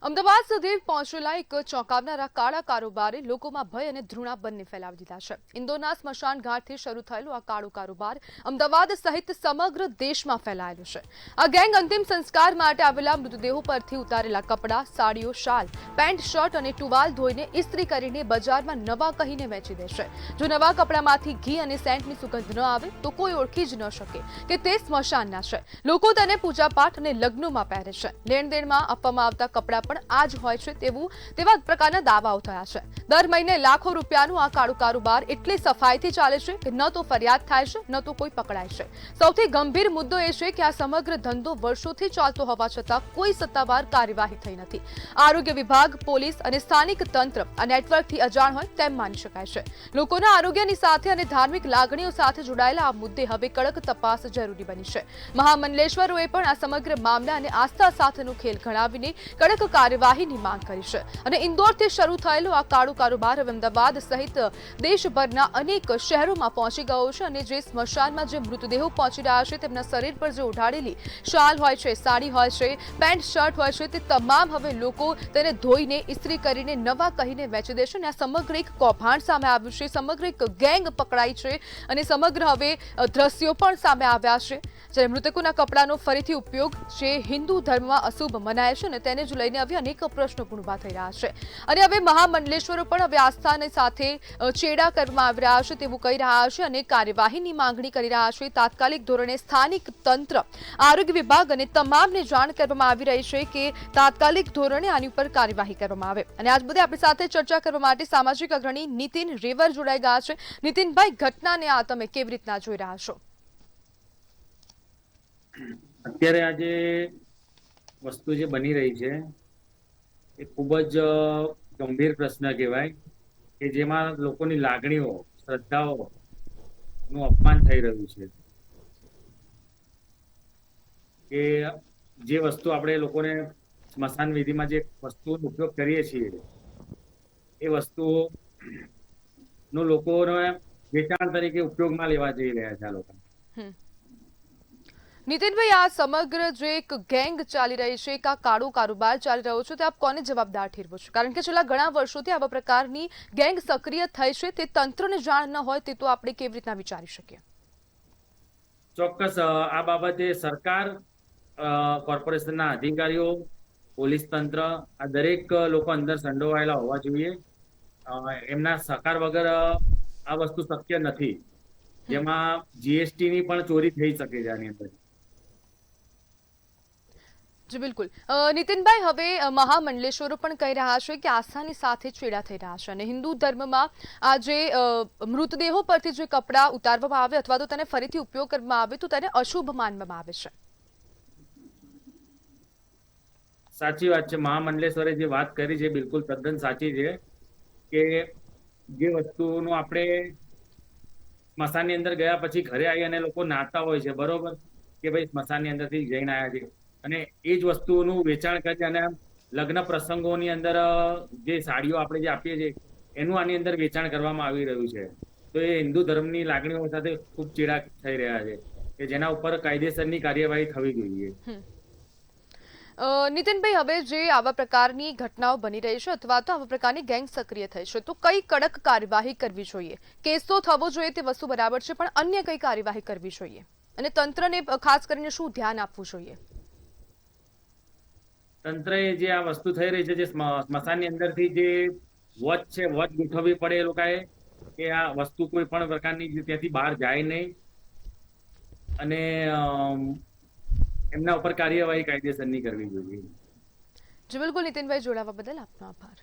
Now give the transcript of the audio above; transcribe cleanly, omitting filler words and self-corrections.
અમદાવાદ સુધી પહોંચેલા એક ચોંકાવનારા કાળા કારોબારે લોકોમાં ભય અને ધૃણા બંને ફેલાવી દીધા છે. ઇન્દોરના સ્મશાન ઘાટથી શરૂ થયેલો આ કાળો કારોબાર અમદાવાદ સહિત સમગ્ર દેશમાં ફેલાયેલો છે. આ ગેંગ અંતિમ સંસ્કાર માટે આવેલા મૃતદેહો પરથી ઉતારેલા કપડાં, સાડીઓ, શાલ, પેન્ટ, શર્ટ અને ટુવાલ ધોઈને ઇસ્ત્રી કરીને બજારમાં નવા કહીને વેચી દેશે. જો નવા કપડામાંથી ઘી અને સેન્ટની સુગંધ ન આવે તો કોઈ ઓળખી જ ન શકે કે તે સ્મશાનના છે. લોકો તેને પૂજાપાઠ અને લગ્નોમાં પહેરે છે. લેણદેણમાં આપવામાં આવતા કપડાં પણ આ જ હોય છે તેવા પ્રકારના દાવાઓ થયા છે. દર મહિને લાખો રૂપિયાનું આ કાળો કારોબાર એટલી સફાઈથી ચાલે છે કે ન તો ફરિયાદ થાય છે ન તો કોઈ પકડાય છે. સૌથી ગંભીર મુદ્દો એ છે કે આ સમગ્ર ધંધો વર્ષોથી ચાલતો હોવા છતાં કોઈ સત્તાવાર કાર્યવાહી થઈ નથી. આરોગ્ય વિભાગ, પોલીસ અને સ્થાનિક તંત્ર આ નેટવર્કથી અજાણ હોય તેમ માની શકાય છે. લોકોના આરોગ્યની સાથે અને ધાર્મિક લાગણીઓ સાથે જોડાયેલા આ મુદ્દે હવે કડક તપાસ જરૂરી બની છે. મહામંડલેશ્વરોએ પણ આ સમગ્ર મામલાને આસ્થા સાથેનો ખેલ ગણાવીને કડક કાર્યવાહીની માંગ કરી છે. અને ઇન્દોરથી શરૂ થયેલો આ કાળો કારોબાર હવે અમદાવાદ સહિત દેશભરના અનેક શહેરોમાં પહોંચી ગયો છે. અને જે સ્મશાનમાં જે મૃતદેહો પહોંચી રહ્યા છે તેમના શરીર પર જે ઓઢાડેલી શાલ હોય છે, સાડી હોય છે, પેન્ટ, શર્ટ હોય છે, તે તમામ હવે લોકો તેને ધોઈને ઇસ્ત્રી કરીને નવા કહીને વેચી દેશે. અને આ સમગ્ર એક કૌભાંડ સામે આવ્યું છે, સમગ્ર એક ગેંગ પકડાઈ છે અને સમગ્ર હવે દ્રશ્યો પણ સામે આવ્યા છે. જ્યારે મૃતકોના કપડાનો ફરીથી ઉપયોગ જે હિન્દુ ધર્મમાં અશુભ મનાય છે અને તેને જ લઈને હવે અનેક પ્રશ્નો પણ ઉભા થઈ રહ્યા છે. અને હવે મહામંડલેશ્વરો પણ હવે આસ્થાની સાથે ચેડા કરવામાં આવી રહ્યા છે તેવું કહી રહ્યા છે અને કાર્યવાહીની માંગણી કરી રહ્યા છે. તાત્કાલિક ધોરણે સ્થાનિક તંત્ર, આરોગ્ય વિભાગ અને તમામને જાણ કરવામાં આવી રહી છે કે તાત્કાલિક ધોરણે આની ઉપર કાર્યવાહી કરવામાં આવે. અને આજ બધે આપણી સાથે ચર્ચા કરવા માટે સામાજિક અગ્રણી નીતિન રેવર જોડાઈ ગયા છે. નીતિનભાઈ, ઘટનાને આ તમે કેવી રીતના જોઈ રહ્યા છો? અત્યારે આજે વસ્તુ જે બની રહી છે એ ખૂબ જ ગંભીર પ્રશ્ન કહેવાય કે જેમાં લોકોની લાગણીઓ, શ્રદ્ધાઓ નું અપમાન થઈ રહ્યું છે. કે જે વસ્તુ આપણે લોકોને સ્મશાન વિધિમાં જે વસ્તુનો ઉપયોગ કરીએ છીએ એ વસ્તુઓ નો લોકોને વેચાણ તરીકે ઉપયોગમાં લેવા જઈ રહ્યા છે આ લોકો. નીતિનભાઈ, આ સમગ્ર જે એક ગેંગ ચાલી રહી છે, એક આ કાળો કારોબાર ચાલી રહ્યો છે, તે આપ કોને જવાબદાર ઠેરવો છો? કારણ કે છેલ્લા ઘણા વર્ષોથી આવા પ્રકારની ગેંગ સક્રિય થઈ છે, તે તંત્રને જાણ ન હોય તે તો આપણે કેવી રીતના વિચારી શકીએ? ચોક્કસ આ બાબતે સરકાર, કોર્પોરેશનના અધિકારીઓ, પોલીસ તંત્ર, આ દરેક લોકો અંદર સંડોવાયેલા હોવા જોઈએ. એમના સહકાર વગર આ વસ્તુ શક્ય નથી. જેમાં જીએસટી ની પણ ચોરી થઈ શકે છે આની અંદર. જી બિલકુલ. નીતિનભાઈ, હવે મહામંડલેશ્વરો પણ કહી રહ્યા છે કે આસ્થાની સાથે ચેડા થઈ રહ્યા છે અને હિન્દુ ધર્મમાં આ જે મૃતદેહો પરથી જે કપડાં ઉતારવામાં આવે અથવા તો તેને ફરીથી ઉપયોગ કરવામાં આવે તો તેને અશુભ માનવામાં આવે છે. સાચી વાત છે. મહામંડલેશ્વરે જે વાત કરી છે બિલકુલ તદ્દન સાચી છે કે જે વસ્તુનું આપણે સ્મશાનની અંદર ગયા પછી ઘરે આવી અને લોકો નાતા હોય છે, બરોબર, કે ભાઈ સ્મશાનની અંદરથી જઈને આવ્યા છે, અને એ જ વસ્તુઓનું વેચાણ કરે છે. અને લગ્ન પ્રસંગોની અંદર જે સાડીઓ આપણે જે આપીએ છીએ એનું આની અંદર વેચાણ કરવામાં આવી રહ્યું છે. તો એ હિન્દુ ધર્મની લાગણીઓ સાથે ખૂબ ચેડા થઈ રહ્યા છે કે જેના ઉપર કાયદેસરની કાર્યવાહી થવી જોઈએ. નીતિનભાઈ, હવે જે આવા પ્રકારની ઘટનાઓ બની રહી છે અથવા તો આવા પ્રકારની ગેંગ સક્રિય થઈ છે તો કઈ કડક કાર્યવાહી કરવી જોઈએ? કેસ તો થવો જોઈએ તે વસ્તુ બરાબર છે, પણ અન્ય કઈ કાર્યવાહી કરવી જોઈએ અને તંત્રને ખાસ કરીને શું ધ્યાન આપવું જોઈએ? તંત્રએ જે આ વસ્તુ થઈ રહી છે, જે સ્મશાનની અંદરથી જે વોચ છે, વોચ ગોઠવવી પડે એ લોકોએ કે આ વસ્તુ કોઈ પણ પ્રકારની ત્યાંથી બહાર જાય નહીં અને એમના ઉપર કાર્યવાહી કાયદેસરની કરવી જોઈએ. જી બિલકુલ. નીતિનભાઈ, જોડાવા બદલ આપનો આભાર.